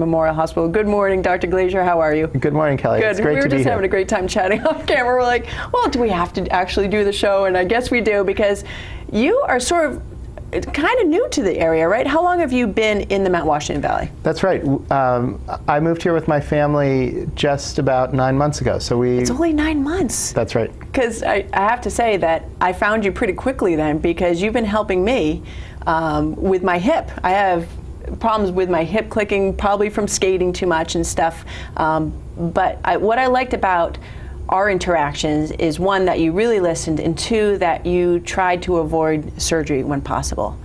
Memorial Hospital. Good morning, Dr. Glazier. How are you? Good morning, Kelly. Good. It's great to be here. We were just having a great time chatting off camera. We're like, well, do we have to actually do the show? And I guess we do, because you are sort of kind of new to the area, right? How long have you been in the Mount Washington Valley? That's right. I moved here with my family just about 9 months ago. It's only 9 months. That's right. Because I have to say that I found you pretty quickly then, because you've been helping me with my hip. I have problems with my hip clicking, probably from skating too much and stuff. But what I liked about our interactions is, one, that you really listened, and two, that you tried to avoid surgery when possible,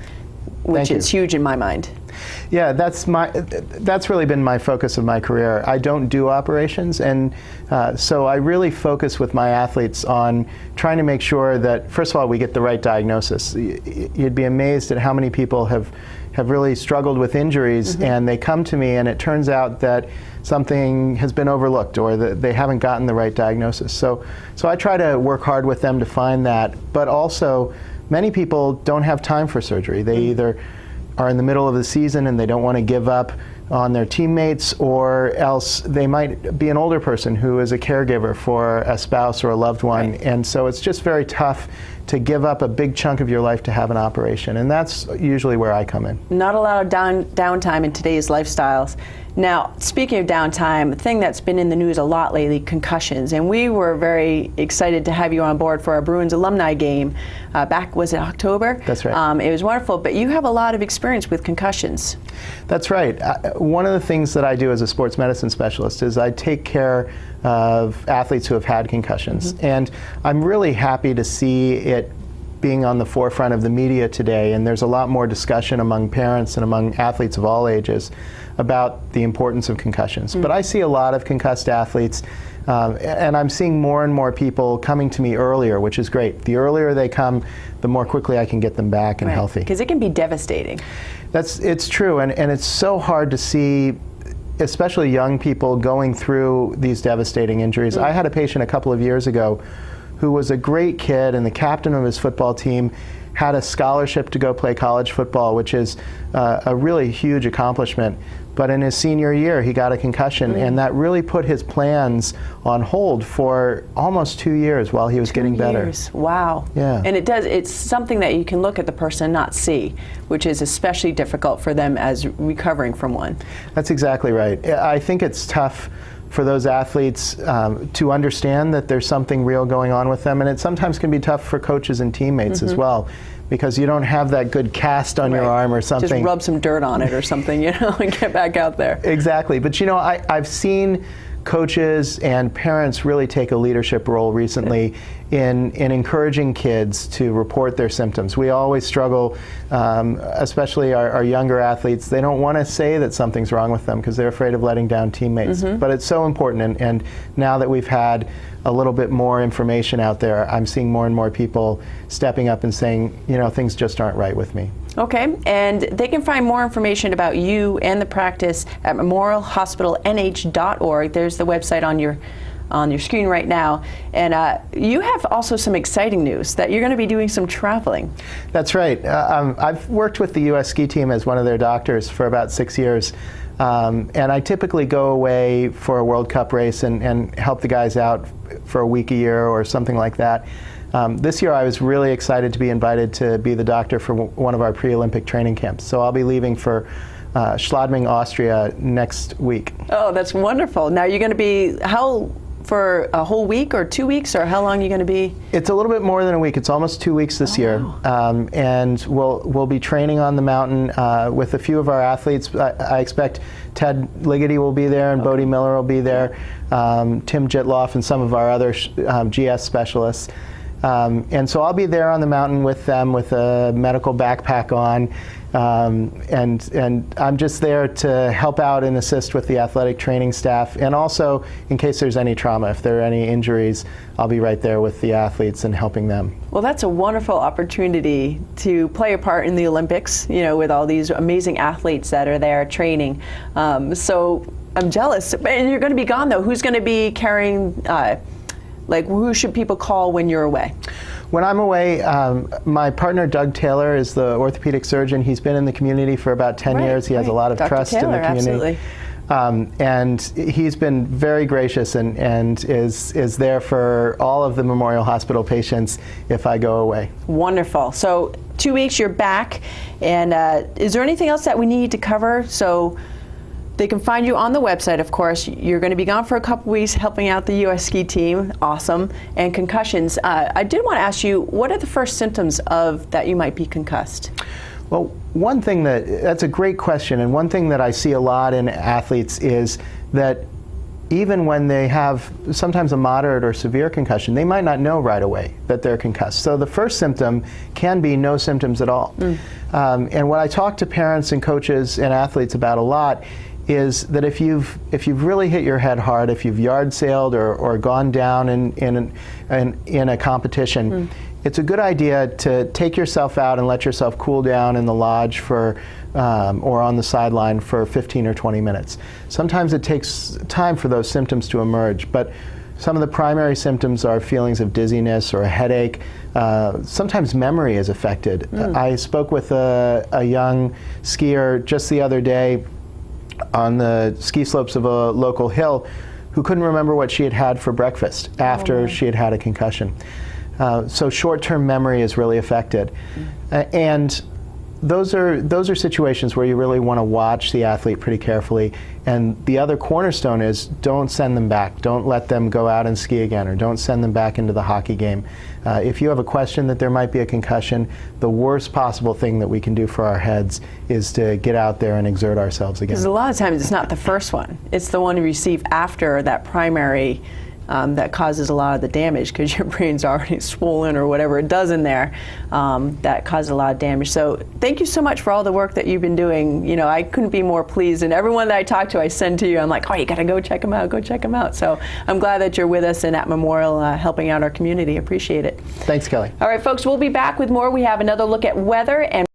which is huge in my mind. Yeah, that's really been my focus of my career. I don't do operations, and so I really focus with my athletes on trying to make sure that, first of all, we get the right diagnosis. You'd be amazed at how many people have really struggled with injuries, and they come to me and it turns out that something has been overlooked, or that they haven't gotten the right diagnosis. So I try to work hard with them to find that, but also many people don't have time for surgery. They either are in the middle of the season and they don't want to give up on their teammates, or else they might be an older person who is a caregiver for a spouse or a loved one. Right. And so it's just very tough to give up a big chunk of your life to have an operation, and that's usually where I come in. Not a lot of downtime in today's lifestyles. Now, speaking of downtime, a thing that's been in the news a lot lately, concussions, and we were very excited to have you on board for our Bruins alumni game back, was it October? That's right. It was wonderful, but you have a lot of experience with concussions. That's right. One of the things that I do as a sports medicine specialist is I take care of athletes who have had concussions, and I'm really happy to see it being on the forefront of the media today, and there's a lot more discussion among parents and among athletes of all ages about the importance of concussions. But I see a lot of concussed athletes, and I'm seeing more and more people coming to me earlier, which is great. The earlier they come, the more quickly I can get them back and healthy. Because it can be devastating. It's true, and it's so hard to see, especially young people going through these devastating injuries. I had a patient a couple of years ago who was a great kid, and the captain of his football team had a scholarship to go play college football, which is a really huge accomplishment. But in his senior year, he got a concussion, and that really put his plans on hold for almost 2 years while he was getting better. 2 years, wow. Yeah. And it's something that you can look at the person and not see, which is especially difficult for them as recovering from one. That's exactly right. I think it's tough for those athletes to understand that there's something real going on with them, and it sometimes can be tough for coaches and teammates as well, because you don't have that good cast on your arm or something. Just rub some dirt on it or something, you know, and get back out there. Exactly. But you know, I've seen coaches and parents really take a leadership role recently in encouraging kids to report their symptoms. We always struggle, especially our younger athletes. They don't want to say that something's wrong with them because they're afraid of letting down teammates. But it's so important, and now that we've had a little bit more information out there, I'm seeing more and more people stepping up and saying, you know, things just aren't right with me. Okay, and they can find more information about you and the practice at memorialhospitalnh.org. There's the website on your screen right now. And you have also some exciting news that you're going to be doing some traveling. That's right. I've worked with the U.S. ski team as one of their doctors for about 6 years. And I typically go away for a World Cup race and help the guys out for a week a year or something like that. This year I was really excited to be invited to be the doctor for one of our pre-Olympic training camps. So I'll be leaving for Schladming, Austria next week. Oh, that's wonderful. Now you're going to be, for a whole week or 2 weeks, or how long are you going to be? It's a little bit more than a week. It's almost 2 weeks this year. And we'll be training on the mountain with a few of our athletes. I expect Ted Ligety will be there, and Bodie Miller will be there, Tim Jitloff, and some of our other GS specialists. And so I'll be there on the mountain with them with a medical backpack on, and I'm just there to help out and assist with the athletic training staff, and also in case there's any trauma, if there are any injuries, I'll be right there with the athletes and helping them. Well, that's a wonderful opportunity to play a part in the Olympics, you know, with all these amazing athletes that are there training. So I'm jealous. And you're going to be gone, though. Who's going to be carrying who should people call when you're away? When I'm away, my partner Doug Taylor is the orthopedic surgeon. He's been in the community for about 10 years. He has a lot of trust in the community. Absolutely. And he's been very gracious and is there for all of the Memorial Hospital patients if I go away. Wonderful. So 2 weeks, you're back. And is there anything else that we need to cover? So they can find you on the website, of course. You're going to be gone for a couple weeks helping out the U.S. ski team. Awesome. And concussions. I did want to ask you, what are the first symptoms of that you might be concussed? Well, one thing that's a great question, and one thing that I see a lot in athletes is that even when they have sometimes a moderate or severe concussion, they might not know right away that they're concussed. So the first symptom can be no symptoms at all. And what I talk to parents and coaches and athletes about a lot is that if you've really hit your head hard, if you've yard sailed or gone down in a competition, it's a good idea to take yourself out and let yourself cool down in the lodge for, or on the sideline for 15 or 20 minutes. Sometimes it takes time for those symptoms to emerge, but some of the primary symptoms are feelings of dizziness or a headache. Sometimes memory is affected. I spoke with a young skier just the other day on the ski slopes of a local hill who couldn't remember what she had had for breakfast after she had had a concussion. So short-term memory is really affected. And those are situations where you really want to watch the athlete pretty carefully. And the other cornerstone is don't send them back. Don't let them go out and ski again, or don't send them back into the hockey game. If you have a question that there might be a concussion, the worst possible thing that we can do for our heads is to get out there and exert ourselves again. Because a lot of times it's not the first one. It's the one you receive after that primary that causes a lot of the damage, because your brain's already swollen or whatever it does in there, that causes a lot of damage. So thank you so much for all the work that you've been doing. You know, I couldn't be more pleased, and everyone that I talk to, I send to you. I'm like, oh, you gotta go check them out, go check them out. So I'm glad that you're with us and at Memorial helping out our community. Appreciate it. Thanks, Kelly. All right, folks, we'll be back with more. We have another look at weather and